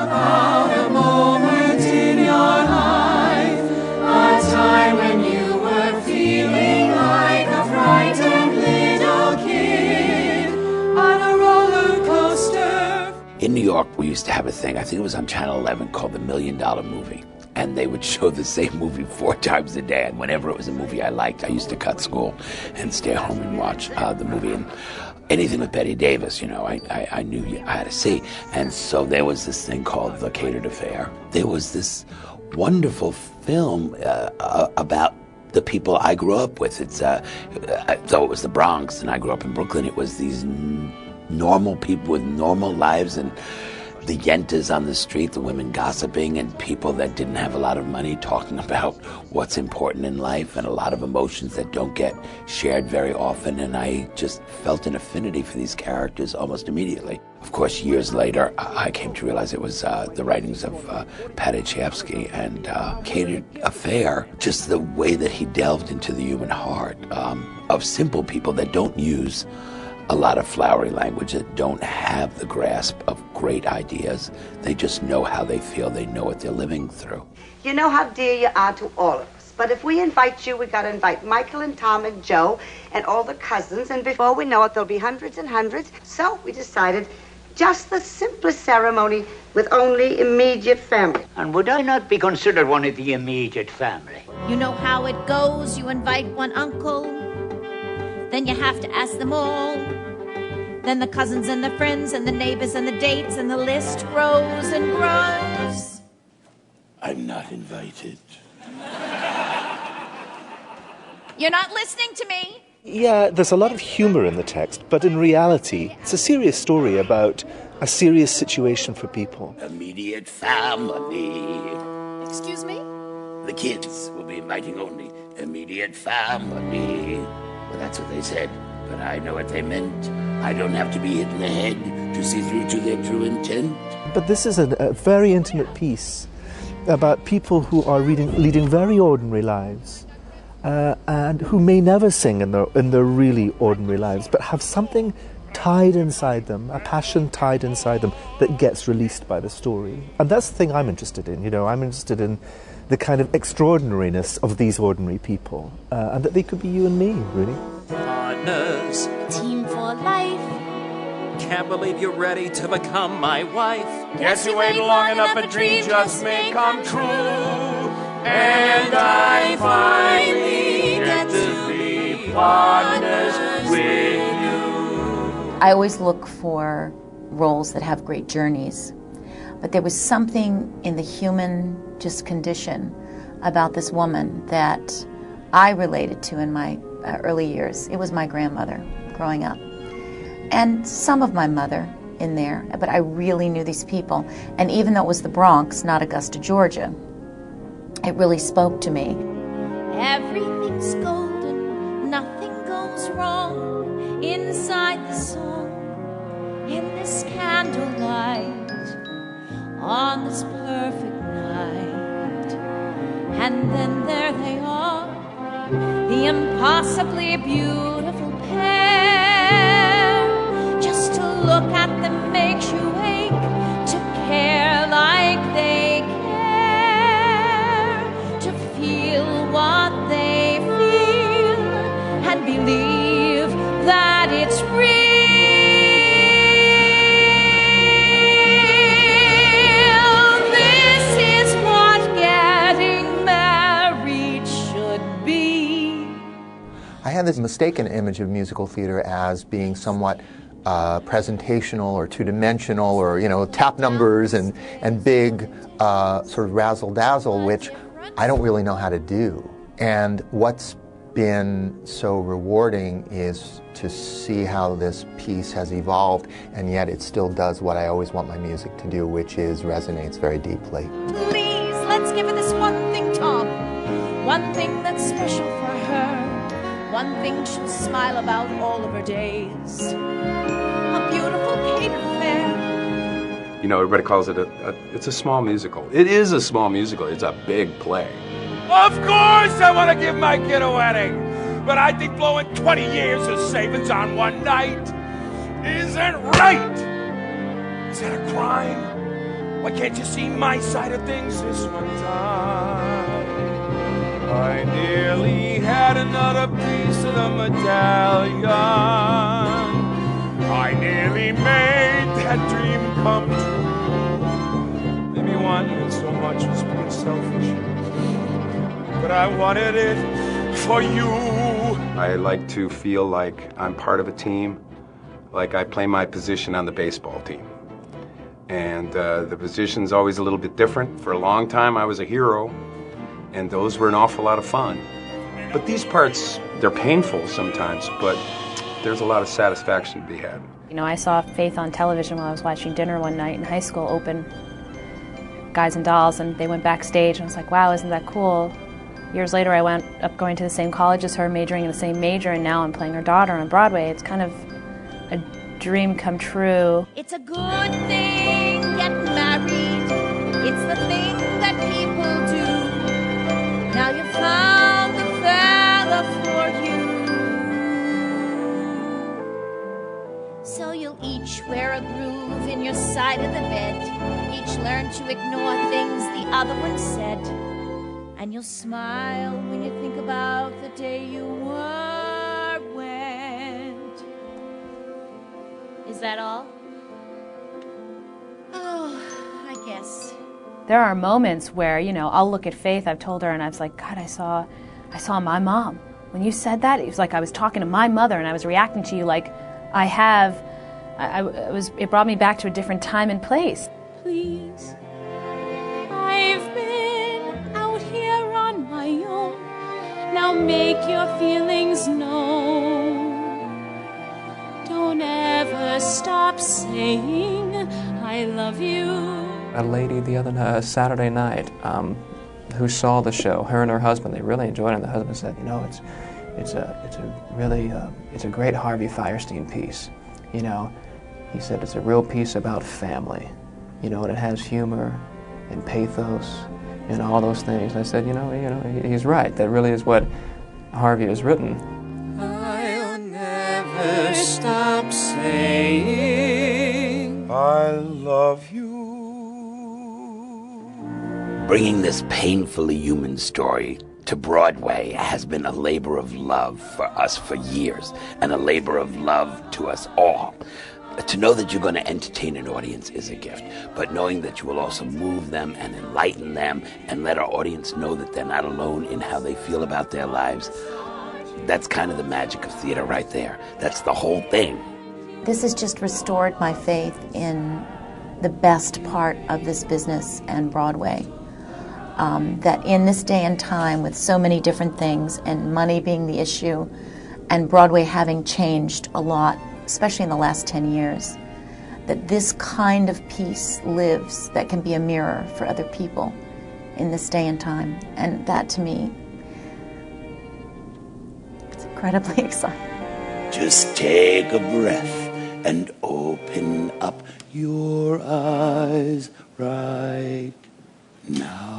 about a moment in your life, a time when you were feeling like a frightened little kid on a roller coaster. In New York, we used to have a thing, I think it was on Channel 11, called The $1 Million Movie. And they would show the same movie 4 times a day. And whenever it was a movie I liked, I used to cut school and stay home and watch the movie. And anything with Bette Davis, you know, I knew I had to see. And so there was this thing called A Catered Affair. There was this wonderful film about the people I grew up with. So it was the Bronx, and I grew up in Brooklyn. It was these normal people with normal lives, and the yentas on the street, the women gossiping, and people that didn't have a lot of money talking about what's important in life, and a lot of emotions that don't get shared very often. And I just felt an affinity for these characters almost immediately. Of course, years later, I came to realize it was the writings of Paddy Chayefsky, and Catered Affair, just the way that he delved into the human heart of simple people that don't use a lot of flowery language, that don't have the grasp of great ideas. They just know how they feel. They know what they're living through. You know how dear you are to all of us. But if we invite you, we got to invite Michael and Tom and Joe and all the cousins. And before we know it, there'll be hundreds and hundreds. So we decided just the simplest ceremony with only immediate family. And would I not be considered one of the immediate family? You know how it goes. You invite one uncle, then you have to ask them all. Then the cousins and the friends and the neighbors and the dates, and the list grows and grows. I'm not invited. You're not listening to me? Yeah, there's a lot of humor in the text, but in reality, it's a serious story about a serious situation for people. Immediate family. Excuse me? The kids will be inviting only immediate family. Well, that's what they said, but I know what they meant. I don't have to be hit in the head to see through to their true intent. But this is a very intimate piece about people who are leading very ordinary lives, and who may never sing in their really ordinary lives, but have something tied inside them, a passion tied inside them that gets released by the story. And that's the thing I'm interested in. You know, I'm interested in the kind of extraordinariness of these ordinary people, and that they could be you and me, really. Partners, Team for life. can't believe you're ready to become my wife. Guess you wait long enough, a dream just may come true. And I finally get to be partners with you. I always look for roles that have great journeys, but there was something in the human just condition about this woman that I related to in my early years. It was my grandmother growing up, and some of my mother in there, but I really knew these people. And even though it was the Bronx, not Augusta, Georgia, it really spoke to me. Everything's golden, nothing goes wrong inside the song, in this candlelight, on this perfect night. And then there they are, the impossibly beautiful pair. Just to look at them makes you ache, to care like they care, to feel what they feel, and believe that it's real. This is what getting married should be. I had this mistaken image of musical theater as being somewhat presentational or two-dimensional, or, you know, tap numbers and big sort of razzle-dazzle, which I don't really know how to do. And what's been so rewarding is to see how this piece has evolved, and yet it still does what I always want my music to do, which is resonates very deeply. Please, let's give her this one thing, Tom. One thing that's special for her. One thing she'll smile about all of her days. A beautiful catered affair. You know, everybody calls it it's a small musical. It is a small musical. It's a big play. Of course I want to give my kid a wedding, but I think blowing 20 years of savings on one night isn't right. Is that a crime? Why can't you see my side of things this one time? I nearly had another piece of the medallion. I nearly made that dream come true. Maybe wanting so much was being selfish, but I wanted it for you. I like to feel like I'm part of a team, like I play my position on the baseball team. And the position's always a little bit different. For a long time, I was a hero, and those were an awful lot of fun. But these parts, they're painful sometimes, but there's a lot of satisfaction to be had. You know, I saw Faith on television while I was watching dinner one night in high school, open Guys and Dolls, and they went backstage, and I was like, wow, isn't that cool? Years later, I wound up going to the same college as her, majoring in the same major, and now I'm playing her daughter on Broadway. It's kind of a dream come true. It's a good thing getting married. It's the thing that people do. Now you've found the fella for you. So you'll each wear a groove in your side of the bed. Each learn to ignore things the other one said. And you'll smile when you think about the day you were wed. Is that all? Oh, I guess. There are moments where, you know, I'll look at Faith, I've told her, and I was like, God, I saw my mom. When you said that, it was like I was talking to my mother, and I was reacting to you like I have. It brought me back to a different time and place. Please, I've been out here on my own. Now make your feelings known. Don't ever stop saying I love you. A lady the other Saturday night who saw the show, her and her husband, they really enjoyed it, and the husband said, you know, it's a great Harvey Fierstein piece. You know, he said it's a real piece about family. You know, and it has humor and pathos and all those things. And I said, you know, he's right. That really is what Harvey has written. I'll never stop saying I love you. Bringing this painfully human story to Broadway has been a labor of love for us for years, and a labor of love to us all. To know that you're going to entertain an audience is a gift, but knowing that you will also move them and enlighten them and let our audience know that they're not alone in how they feel about their lives, that's kind of the magic of theater right there. That's the whole thing. This has just restored my faith in the best part of this business and Broadway. That in this day and time, with so many different things, and money being the issue, and Broadway having changed a lot, especially in the last 10 years, that this kind of piece lives that can be a mirror for other people in this day and time. And that, to me, it's incredibly exciting. Just take a breath and open up your eyes right now.